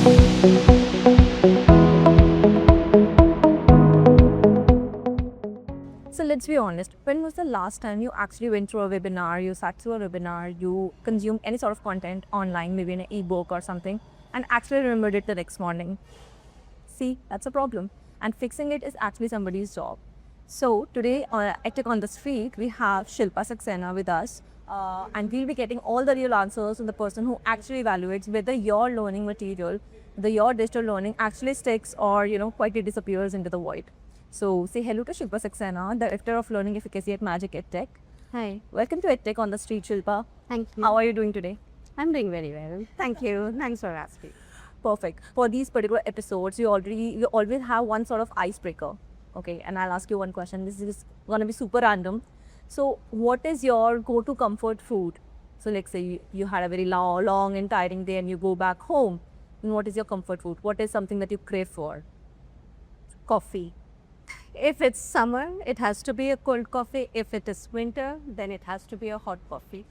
So let's be honest, when was the last time you actually went through a webinar, you sat through a webinar, you consumed any sort of content online, maybe in an ebook or something, and actually remembered it the next morning? See, that's a problem. And fixing it is actually somebody's job. So today on EdTech on the Street, we have Shilpa Saxena with us. And we'll be getting all the real answers from the person who actually evaluates whether your learning material, whether your digital learning actually sticks or, quietly disappears into the void. So say hello to Shilpa Saxena, Director of Learning Efficacy at Magic EdTech. Hi. Welcome to EdTech on the Street, Shilpa. Thank you. How are you doing today? I'm doing very well. Thank you. Thanks for asking. Perfect. For these particular episodes, you always have one sort of icebreaker. Okay, and I'll ask you one question. This is gonna be super random. So, what is your go-to comfort food? So, like say you had a very long and tiring day, and you go back home. And what is your comfort food? What is something that you crave for? Coffee. If it's summer, it has to be a cold coffee. If it is winter, then it has to be a hot coffee.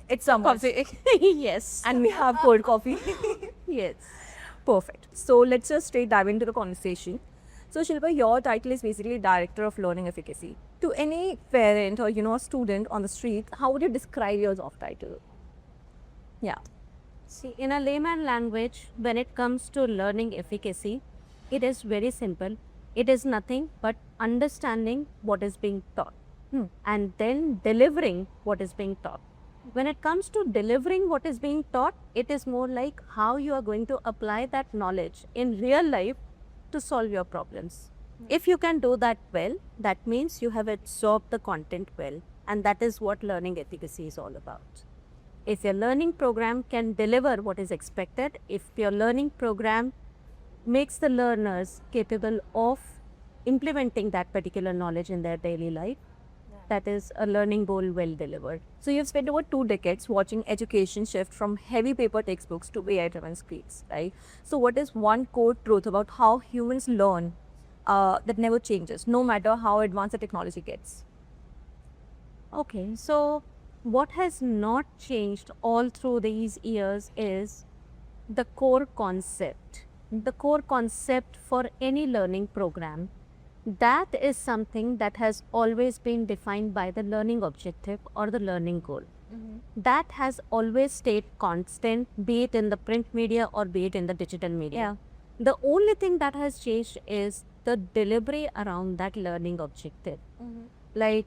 It's summer. Coffee. Yes. And we have cold coffee. Yes. Perfect. So let's just straight dive into the conversation. So Shilpa, your title is basically Director of Learning Efficacy. To any parent or a student on the street, how would you describe your job title? Yeah. See, in a layman language, when it comes to learning efficacy, it is very simple. It is nothing but understanding what is being taught and then delivering what is being taught. When it comes to delivering what is being taught, it is more like how you are going to apply that knowledge in real life to solve your problems. If you can do that well, that means you have absorbed the content well, and that is what learning efficacy is all about. If your learning program can deliver what is expected, if your learning program makes the learners capable of implementing that particular knowledge in their daily life, that is a learning goal well delivered. So you've spent over 2 decades watching education shift from heavy paper textbooks to AI-driven screens, right? So what is one core truth about how humans learn that never changes, no matter how advanced the technology gets? Okay, so what has not changed all through these years is the core concept. The core concept for any learning program, that is something that has always been defined by the learning objective or the learning goal. That has always stayed constant, be it in the print media or be it in the digital media. The only thing that has changed is the delivery around that learning objective. Like,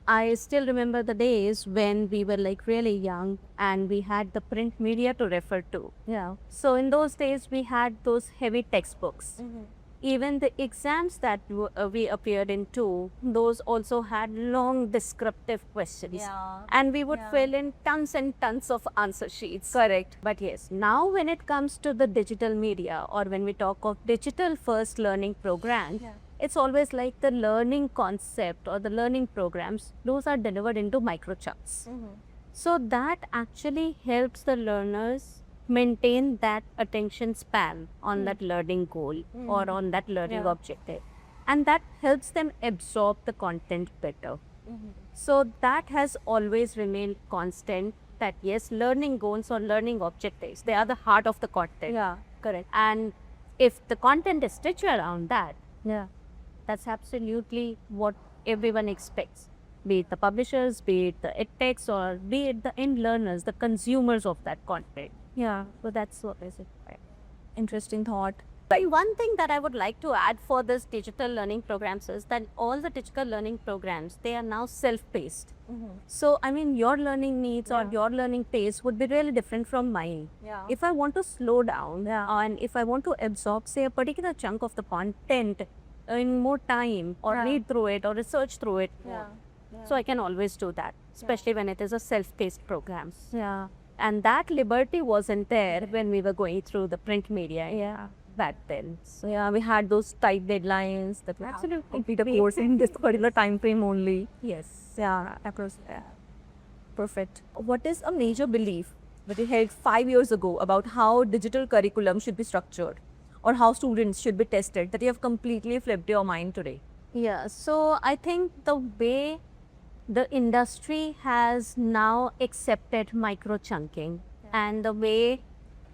I still remember the days when we were like really young and we had the print media to refer to. So in those days, we had those heavy textbooks. Even the exams that we appeared into, those also had long descriptive questions. And we would fill in tons and tons of answer sheets. Correct. But yes, now when it comes to the digital media or when we talk of digital first learning programs, it's always like the learning concept or the learning programs, those are delivered into micro chunks. So that actually helps the learners maintain that attention span on that learning goal or on that learning objective, and that helps them absorb the content better. So that has always remained constant, that yes, learning goals or learning objectives, they are the heart of the content. Correct. And if the content is stitched around that, that's absolutely what everyone expects, be it the publishers, be it the edtechs, or be it the end learners, the consumers of that content. So that's what is it. Interesting thought. But one thing that I would like to add for this digital learning programs is that all the digital learning programs, they are now self-paced. So, I mean, your learning needs or your learning pace would be really different from mine. If I want to slow down and if I want to absorb, say, a particular chunk of the content in more time or read through it or research through it more. So I can always do that, especially when it is a self-paced program. And that liberty wasn't there when we were going through the print media back then. So we had those tight deadlines that we have to complete a course in this particular time frame only. Across. Perfect. What is a major belief that you held 5 years ago about how digital curriculum should be structured or how students should be tested that you have completely flipped your mind today? So I think the way the industry has now accepted micro chunking and the way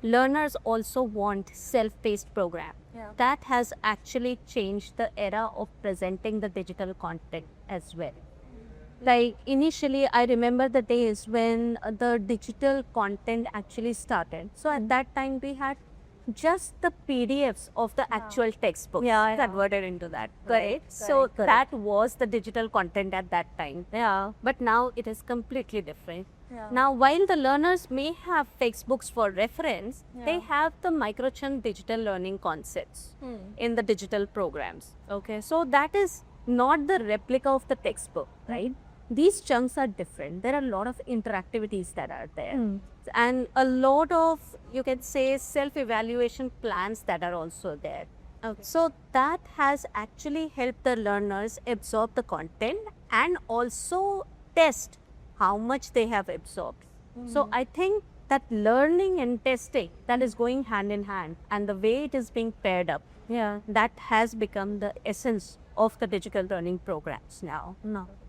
learners also want self-paced program. Yeah. That has actually changed the era of presenting the digital content as well. Like initially, I remember the days when the digital content actually started. So at that time, we had just the PDFs of the actual textbook converted into that, right? So that was the digital content at that time. Yeah. But now it is completely different. Yeah. Now, while the learners may have textbooks for reference, they Yeah. have the microchunk digital learning concepts in the digital programs. Okay, so that is not the replica of the textbook, right? These chunks are different. There are a lot of interactivities that are there, and a lot of, you can say, self-evaluation plans that are also there. So that has actually helped the learners absorb the content and also test how much they have absorbed. So I think that learning and testing, that is going hand in hand, and the way it is being paired up, that has become the essence of the digital learning programs now.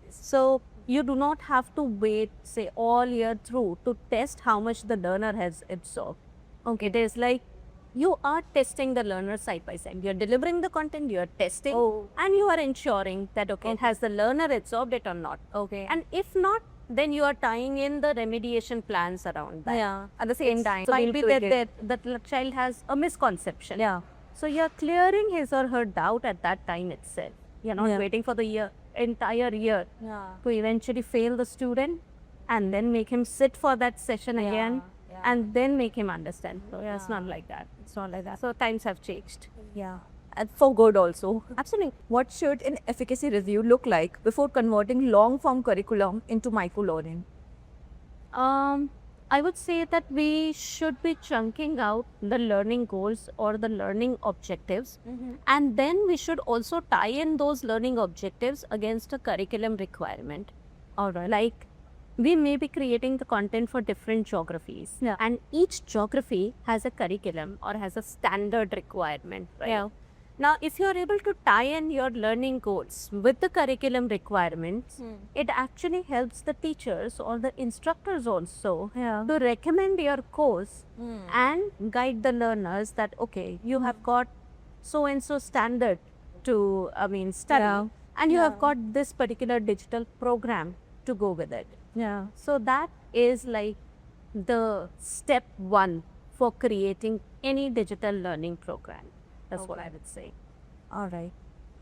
So you do not have to wait, say, all year through to test how much the learner has absorbed. Okay, it is like you are testing the learner side by side. You're delivering the content, you're testing, and you are ensuring that, okay, has the learner absorbed it or not? Okay. And if not, then you are tying in the remediation plans around that. Yeah. At the same time. So might we'll be tweak that, it. that the child has a misconception. Yeah. So you're clearing his or her doubt at that time itself. You're not waiting for the entire year Yeah. to eventually fail the student and then make him sit for that session again and then make him understand. So it's not like that. It's not like that. So times have changed. Yeah. And for good also. Absolutely. What should an efficacy review look like before converting long form curriculum into micro learning? I would say that we should be chunking out the learning goals or the learning objectives, and then we should also tie in those learning objectives against a curriculum requirement. All right. Like, we may be creating the content for different geographies, and each geography has a curriculum or has a standard requirement, right? Yeah. Now, if you are able to tie in your learning goals with the curriculum requirements, it actually helps the teachers or the instructors also to recommend your course and guide the learners that, okay, you have got so and so standard to, study, and you have got this particular digital program to go with it. Yeah. So that is like the step one for creating any digital learning program. That's what I would say. All right.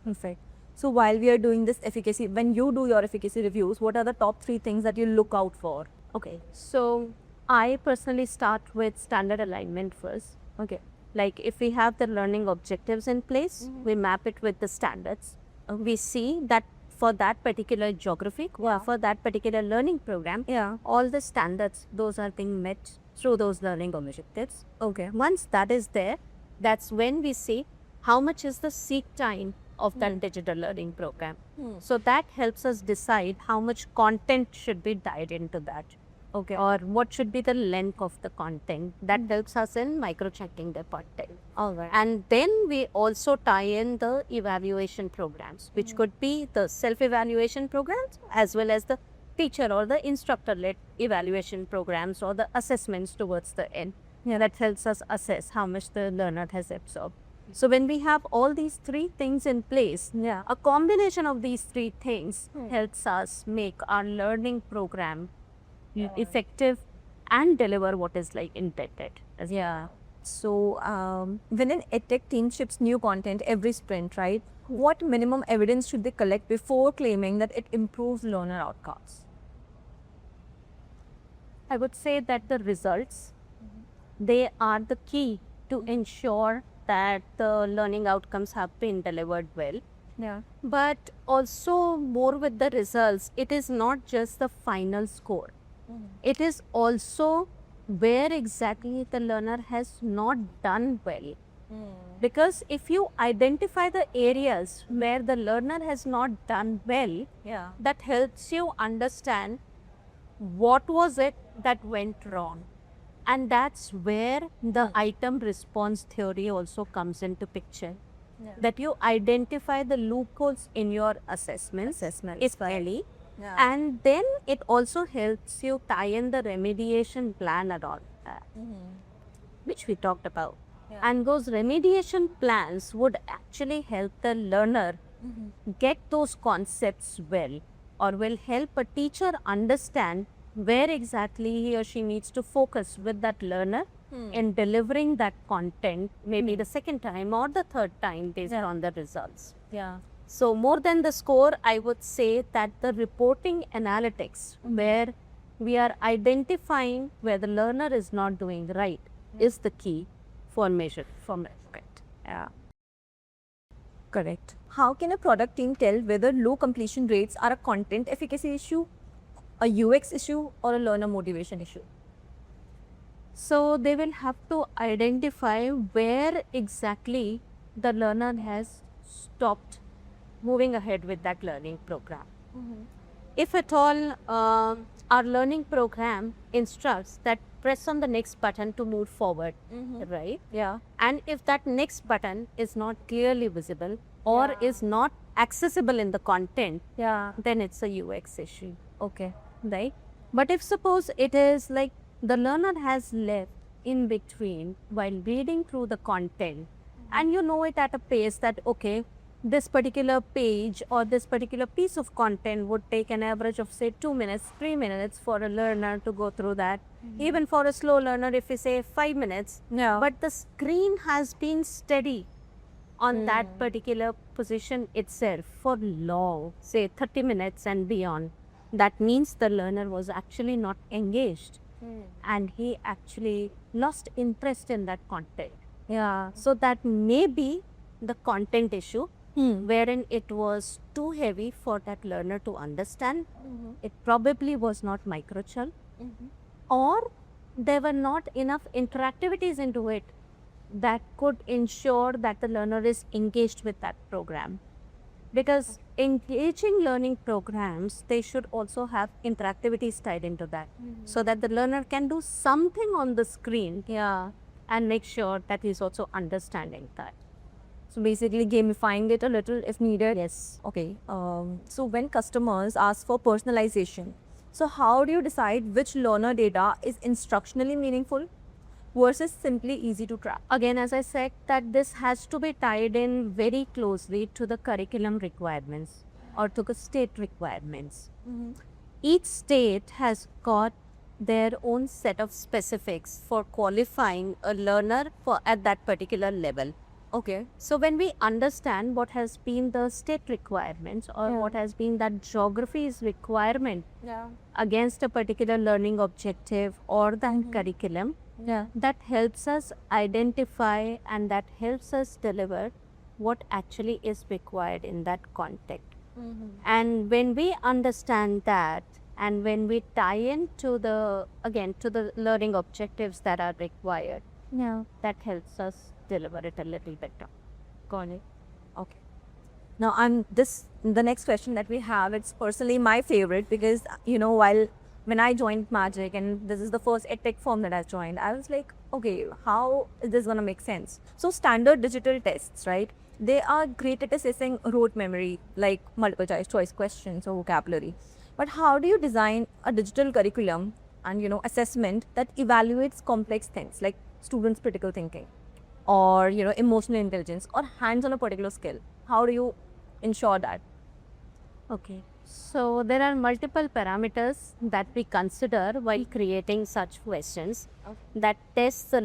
Perfect. So while we are doing this efficacy, when you do your efficacy reviews, what are the top 3 things that you look out for? Okay. So I personally start with standard alignment first. Okay. Like if we have the learning objectives in place, we map it with the standards. We see that for that particular geography, for that particular learning program, all the standards, those are being met through those learning objectives. Okay. Once that is there, that's when we see how much is the seek time of that digital learning program. So that helps us decide how much content should be tied into that. Okay. Or what should be the length of the content. That helps us in micro-checking the content. All right. And then we also tie in the evaluation programs, which could be the self-evaluation programs as well as the teacher or the instructor-led evaluation programs or the assessments towards the end. That helps us assess how much the learner has absorbed. So when we have all these 3 things in place, a combination of these 3 things helps us make our learning program effective and deliver what is like intended. So when an EdTech team ships new content every sprint, right? What minimum evidence should they collect before claiming that it improves learner outcomes? I would say that the results, they are the key to ensure that the learning outcomes have been delivered well. But also more with the results, it is not just the final score. It is also where exactly the learner has not done well. Because if you identify the areas where the learner has not done well, that helps you understand what was it that went wrong. And that's where the item response theory also comes into picture. That you identify the loopholes in your assessments early, and then it also helps you tie in the remediation plan around that. which we talked about. Yeah. And those remediation plans would actually help the learner get those concepts well, or will help a teacher understand where exactly he or she needs to focus with that learner in delivering that content, maybe the second time or the third time based on the results. Yeah. So more than the score, I would say that the reporting analytics, where we are identifying where the learner is not doing right, is the key for measure. Yeah. Correct. How can a product team tell whether low completion rates are a content efficacy issue, a UX issue, or a learner motivation issue? So they will have to identify where exactly the learner has stopped moving ahead with that learning program. If at all our learning program instructs that press on the next button to move forward, right? Yeah. And if that next button is not clearly visible or is not accessible in the content, Yeah. then it's a UX issue, Okay. right? But if suppose it is like the learner has left in between while reading through the content, and you know it at a pace that, okay, this particular page or this particular piece of content would take an average of say 2 minutes, 3 minutes for a learner to go through that. Even for a slow learner, if we say 5 minutes, Yeah. but the screen has been steady on that particular position itself for long, say 30 minutes and beyond, that means the learner was actually not engaged and he actually lost interest in that content. Yeah. So that may be the content issue, wherein it was too heavy for that learner to understand. It probably was not microchal, or there were not enough interactivities into it that could ensure that the learner is engaged with that program. Because engaging learning programs, they should also have interactivities tied into that, so that the learner can do something on the screen, and make sure that he's also understanding that. So basically gamifying it a little if needed. Yes. Okay. So when customers ask for personalization, so how do you decide which learner data is instructionally meaningful versus simply easy to track? Again, as I said, that this has to be tied in very closely to the curriculum requirements or to the state requirements. Each state has got their own set of specifics for qualifying a learner for at that particular level. Okay. So when we understand what has been the state requirements or what has been that geography's requirement against a particular learning objective or that curriculum, that helps us identify and that helps us deliver what actually is required in that context. And when we understand that, and when we tie into the, again, to the learning objectives that are required, that helps us deliver it a little better. Got it. Okay. Now the next question that we have, it's personally my favorite because when I joined Magic and this is the first EdTech firm that I joined, I was like, okay, how is this gonna make sense? So standard digital tests, right? They are great at assessing rote memory, like multiple choice questions or vocabulary. But how do you design a digital curriculum and assessment that evaluates complex things like students' critical thinking, or emotional intelligence, or hands on a particular skill? How do you ensure that? Okay. So there are multiple parameters that we consider while creating such questions that test the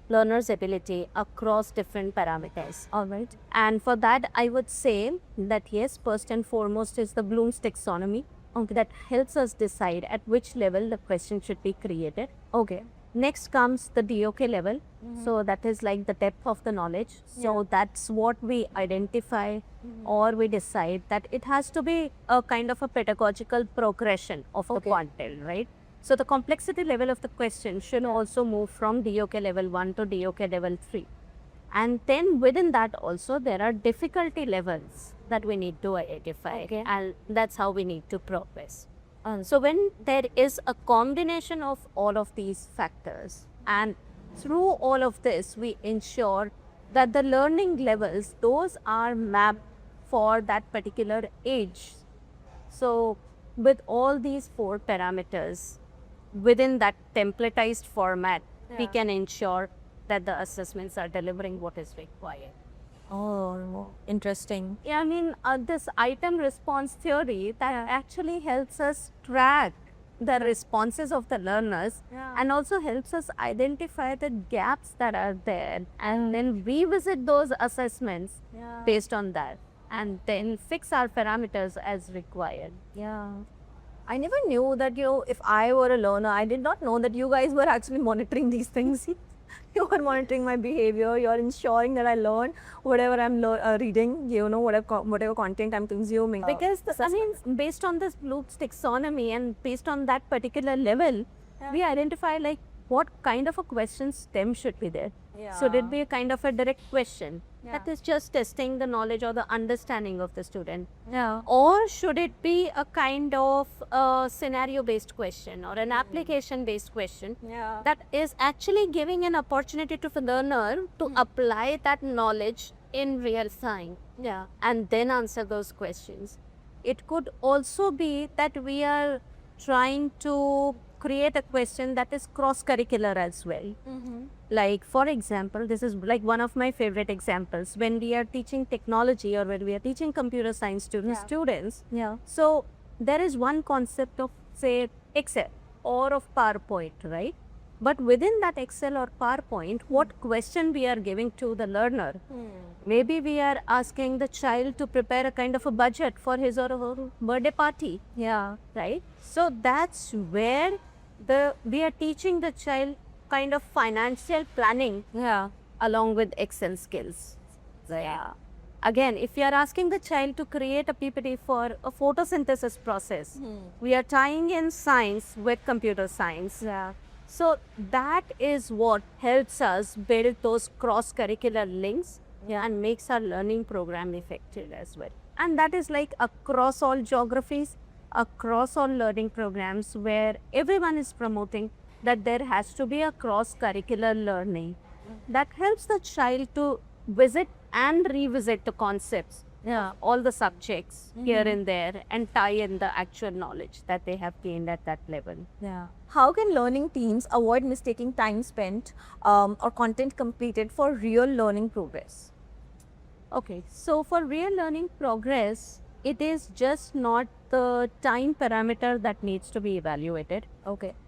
learner's ability across different parameters. All right. And for that, I would say that yes, first and foremost is the Bloom's taxonomy. That helps us decide at which level the question should be created. Okay. Next comes the DOK level. So that is like the depth of the knowledge. So that's what we identify or we decide that it has to be a kind of a pedagogical progression of the content, right? So the complexity level of the question should also move from DOK level 1 to DOK level 3. And then within that also there are difficulty levels that we need to identify, and that's how we need to progress. So when there is a combination of all of these factors, and through all of this we ensure that the learning levels, those are mapped for that particular age. So with all these 4 parameters within that templatized format, we can ensure that the assessments are delivering what is required. Oh, interesting. Yeah, I mean, this item response theory that actually helps us track the responses of the learners and also helps us identify the gaps that are there and then revisit those assessments based on that and then fix our parameters as required. Yeah. I never knew that, if I were a learner, I did not know that you guys were actually monitoring these things. You are monitoring my behavior. You're ensuring that I learn whatever I'm reading, whatever content I'm consuming. Because, based on this Bloom's taxonomy and based on that particular level, we identify like what kind of a question stem should be there. Should it be a kind of a direct question that is just testing the knowledge or the understanding of the student? Or should it be a kind of scenario-based question or an application-based question that is actually giving an opportunity to the learner to apply that knowledge in real time and then answer those questions? It could also be that we are trying to create a question that is cross-curricular as well. Like, for example, this is like one of my favorite examples when we are teaching technology or when we are teaching computer science to students. So there is one concept of, say, Excel or of PowerPoint, right? But within that Excel or PowerPoint, what question we are giving to the learner? Maybe we are asking the child to prepare a kind of a budget for his or her birthday party. Right? So that's where we are teaching the child kind of financial planning along with Excel skills. Again, if you are asking the child to create a PPT for a photosynthesis process, we are tying in science with computer science. So that is what helps us build those cross-curricular links and makes our learning program effective as well. And that is like across all geographies, across all learning programs where everyone is promoting that there has to be a cross-curricular learning that helps the child to visit and revisit the concepts, all the subjects here and there and tie in the actual knowledge that they have gained at that level. How can learning teams avoid mistaking time spent or content completed for real learning progress? Okay, so for real learning progress, it is just not the time parameter that needs to be evaluated.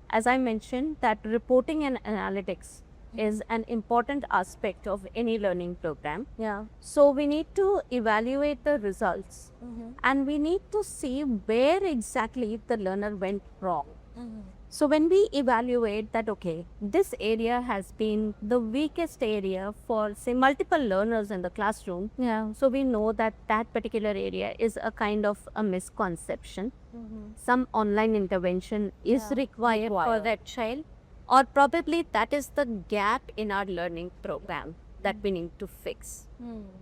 As I mentioned, that reporting and analytics is an important aspect of any learning program. So we need to evaluate the results and we need to see where exactly the learner went wrong. So when we evaluate that, okay, this area has been the weakest area for, say, multiple learners in the classroom. So we know that that particular area is a kind of a misconception. Some online intervention is required for that child, or probably that is the gap in our learning program that we need to fix.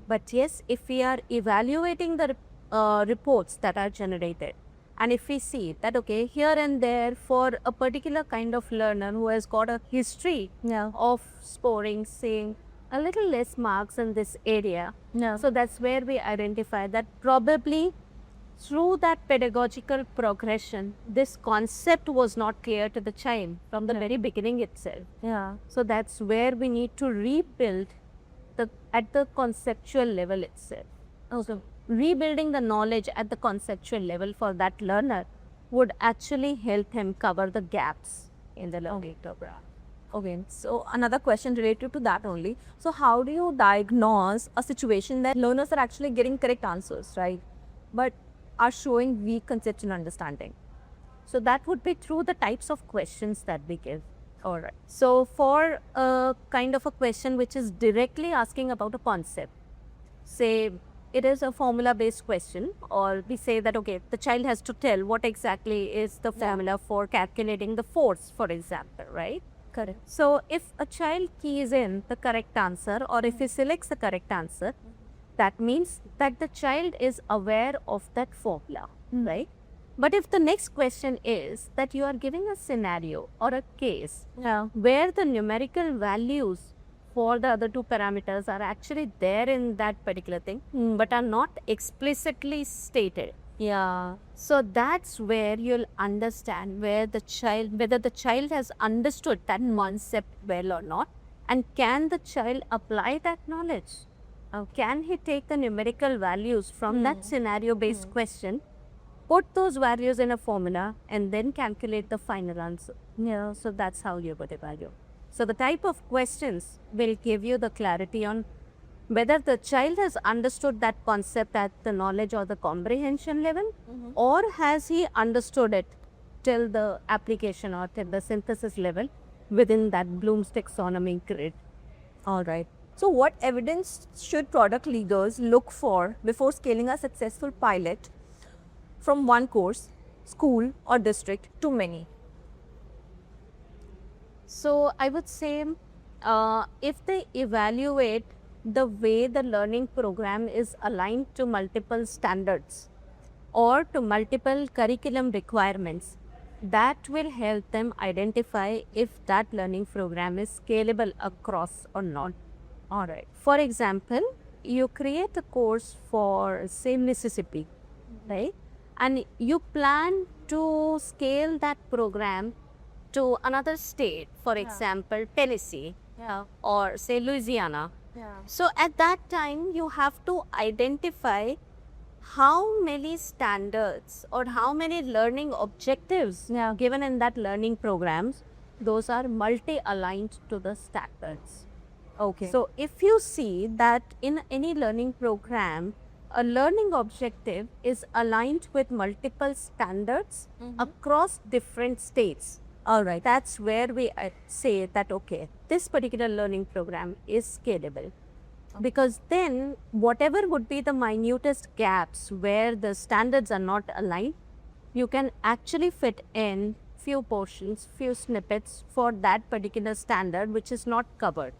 But yes, if we are evaluating the reports that are generated, and if we see that, okay, here and there for a particular kind of learner who has got a history of scoring, say, a little less marks in this area. So that's where we identify that probably through that pedagogical progression, this concept was not clear to the child from the very beginning itself. So that's where we need to rebuild at the conceptual level itself. So rebuilding the knowledge at the conceptual level for that learner would actually help him cover the gaps in the learning program. Okay, so another question related to that only. So how do you diagnose a situation that learners are actually getting correct answers, right? But are showing weak conceptual understanding? So that would be through the types of questions that we give. Alright. So for a kind of a question which is directly asking about a concept, say it is a formula-based question, or we say that, okay, the child has to tell what exactly is the formula for calculating the force, for example, right? Correct. So if a child keys in the correct answer or if he selects the correct answer, that means that the child is aware of that formula, right? But if the next question is that you are giving a scenario or a case where the numerical values for the other two parameters are actually there in that particular thing, but are not explicitly stated. So that's where you'll understand whether the child has understood that concept well or not. And can the child apply that knowledge? Can he take the numerical values from that scenario-based question, put those values in a formula, and then calculate the final answer? Yeah, so that's how you would evaluate. So the type of questions will give you the clarity on whether the child has understood that concept at the knowledge or the comprehension level, or has he understood it till the application or till the synthesis level within that Bloom's taxonomy grid. All right. So, what evidence should product leaders look for before scaling a successful pilot from one course, school, or district to many? So I would say if they evaluate the way the learning program is aligned to multiple standards or to multiple curriculum requirements, that will help them identify if that learning program is scalable across or not. All right. For example, you create a course for, say, Mississippi, right? And you plan to scale that program to another state, for example, Tennessee, or say Louisiana. So at that time, you have to identify how many standards or how many learning objectives given in that learning programs, those are multi-aligned to the standards. Okay. So if you see that in any learning program, a learning objective is aligned with multiple standards across different states. all right. That's where we say that, okay, this particular learning program is scalable. Because then whatever would be the minutest gaps where the standards are not aligned, you can actually fit in few portions, few snippets for that particular standard which is not covered.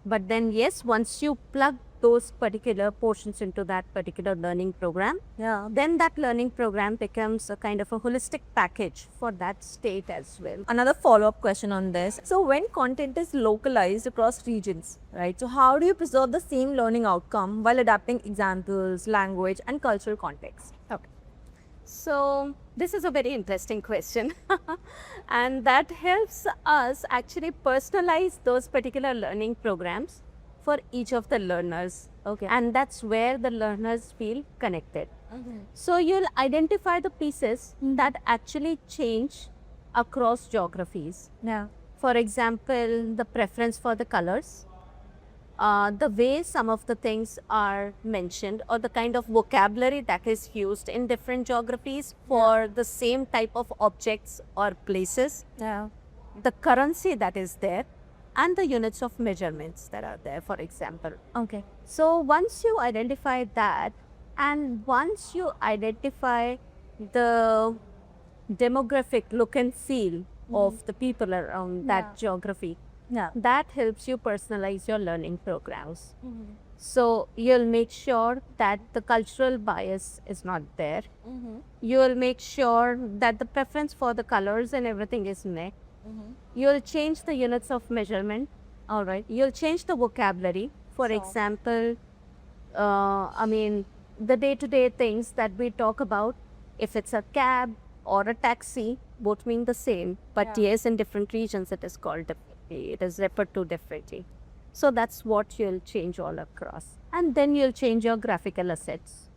But then yes, once you plug those particular portions into that particular learning program, then that learning program becomes a kind of a holistic package for that state as well. Another follow-up question on this. So when content is localized across regions, right? So how do you preserve the same learning outcome while adapting examples, language, and cultural context? Okay. So this is a very interesting question and that helps us actually personalize those particular learning programs for each of the learners. Okay. And that's where the learners feel connected. So you'll identify the pieces that actually change across geographies. For example, the preference for the colors, the way some of the things are mentioned, or the kind of vocabulary that is used in different geographies for the same type of objects or places, the currency that is there, and the units of measurements that are there, for example. Okay. So once you identify that, and once you identify the demographic look and feel of the people around that geography, that helps you personalize your learning programs. So you'll make sure that the cultural bias is not there. You'll make sure that the preference for the colors and everything is met. You'll change the units of measurement. All right. You'll change the vocabulary. For example, I mean, the day-to-day things that we talk about, if it's a cab or a taxi, both mean the same. But yes, in different regions, it is called differently. It is referred to differently. So that's what you'll change all across. And then you'll change your graphical assets,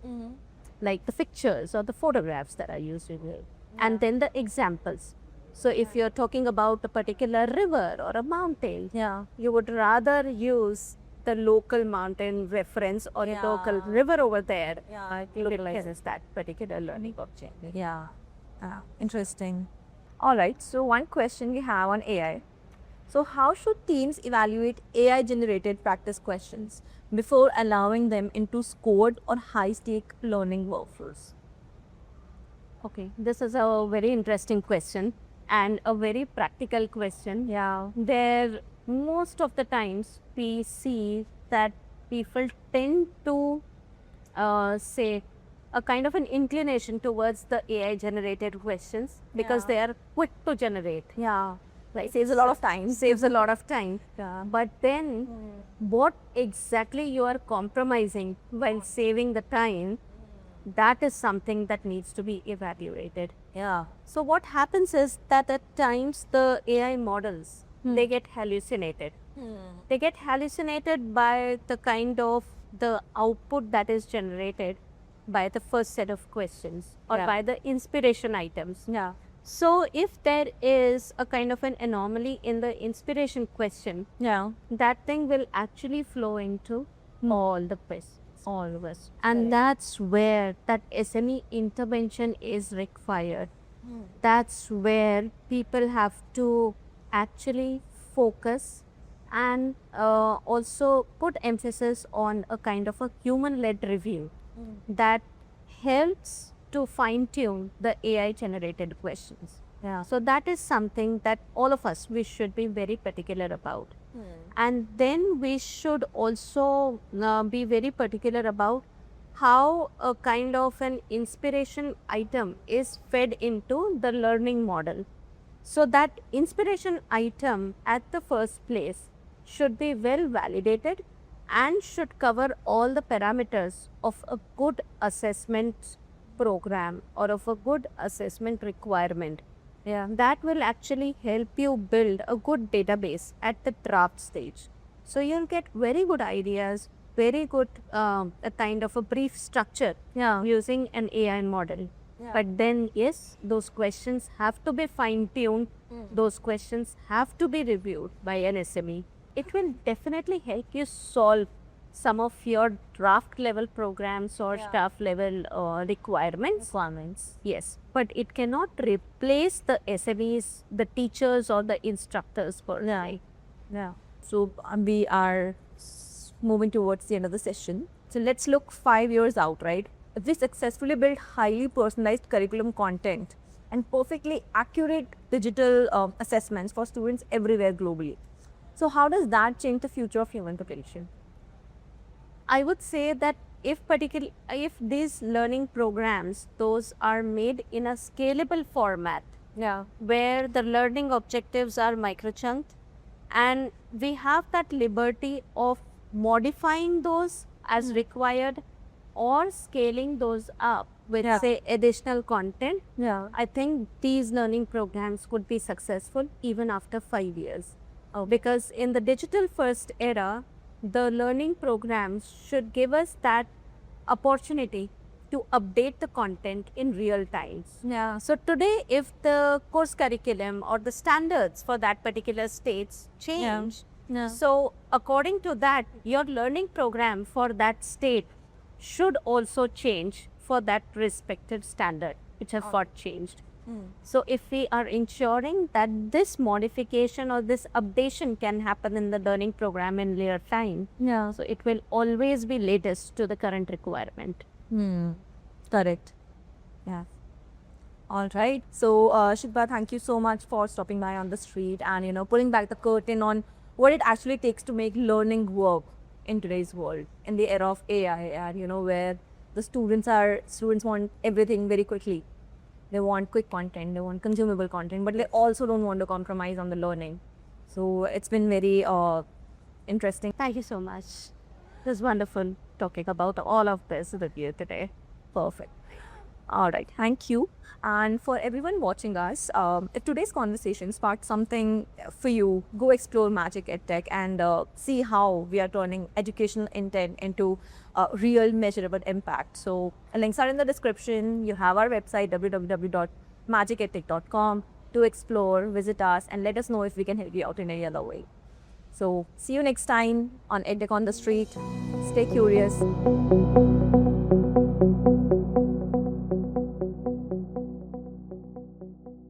like the pictures or the photographs that are used in it. And then the examples. So if you're talking about a particular river or a mountain, you would rather use the local mountain reference or the local river over there. I Utilizes that particular learning objective. Interesting. All right. So one question we have on AI. So how should teams evaluate AI generated practice questions before allowing them into scored or high stake learning workflows? Okay, this is a very interesting question and a very practical question. There, most of the times we see that people tend to say a kind of an inclination towards the AI generated questions because they are quick to generate. Right. Saves a lot of time. Saves a lot of time. But then what exactly you are compromising while saving the time, that is something that needs to be evaluated. So what happens is that at times the AI models, they get hallucinated. They get hallucinated by the kind of the output that is generated by the first set of questions or Yeah. by the inspiration items. Yeah. So if there is a kind of an anomaly in the inspiration question, Yeah. that thing will actually flow into all the questions. Always. And that's where that SME intervention is required. That's where people have to actually focus and also put emphasis on a kind of a human-led review that helps to fine-tune the AI-generated questions. Yeah. So that is something that all of us, we should be very particular about. And then we should also be very particular about how a kind of an inspiration item is fed into the learning model. So that inspiration item at the first place should be well validated and should cover all the parameters of a good assessment program or of a good assessment requirement. Yeah. That will actually help you build a good database at the draft stage. So you'll get very good ideas, very good a kind of a brief structure Yeah. using an AI model. But then, yes, those questions have to be fine-tuned. Those questions have to be reviewed by an SME. It will definitely help you solve some of your draft level programs or staff level requirements. Yes, but it cannot replace the SMEs, the teachers or the instructors per se. Yeah. So we are moving towards the end of the session. So let's look 5 years out, right? If we successfully build highly personalized curriculum content and perfectly accurate digital assessments for students everywhere globally. So how does that change the future of human potential? I would say that if these learning programs, those are made in a scalable format, Yeah. where the learning objectives are micro-chunked and we have that liberty of modifying those as required or scaling those up with say additional content. Yeah. I think these learning programs could be successful even after 5 years. Because in the digital first era, the learning programs should give us that opportunity to update the content in real time. Yeah. So today, if the course curriculum or the standards for that particular states change, Yeah. so according to that, your learning program for that state should also change for that respected standard which have got changed. So if we are ensuring that this modification or this updation can happen in the learning program in real time, Yeah. so it will always be latest to the current requirement. Correct. Yeah. All right. So, Shilpa, thank you so much for stopping by on the street and pulling back the curtain on what it actually takes to make learning work in today's world, in the era of AI, and where the students want everything very quickly. They want quick content, they want consumable content, but they also don't want to compromise on the learning. So it's been very interesting. Thank you so much. It was wonderful talking about all of this with you today. Perfect. All right, thank you. And for everyone watching us, if today's conversation sparked something for you, go explore Magic EdTech and see how we are turning educational intent into real measurable impact. So links are in the description. You have our website, www.magicedtech.com, to explore, visit us, and let us know if we can help you out in any other way. So see you next time on EdTech on the Street. Stay curious.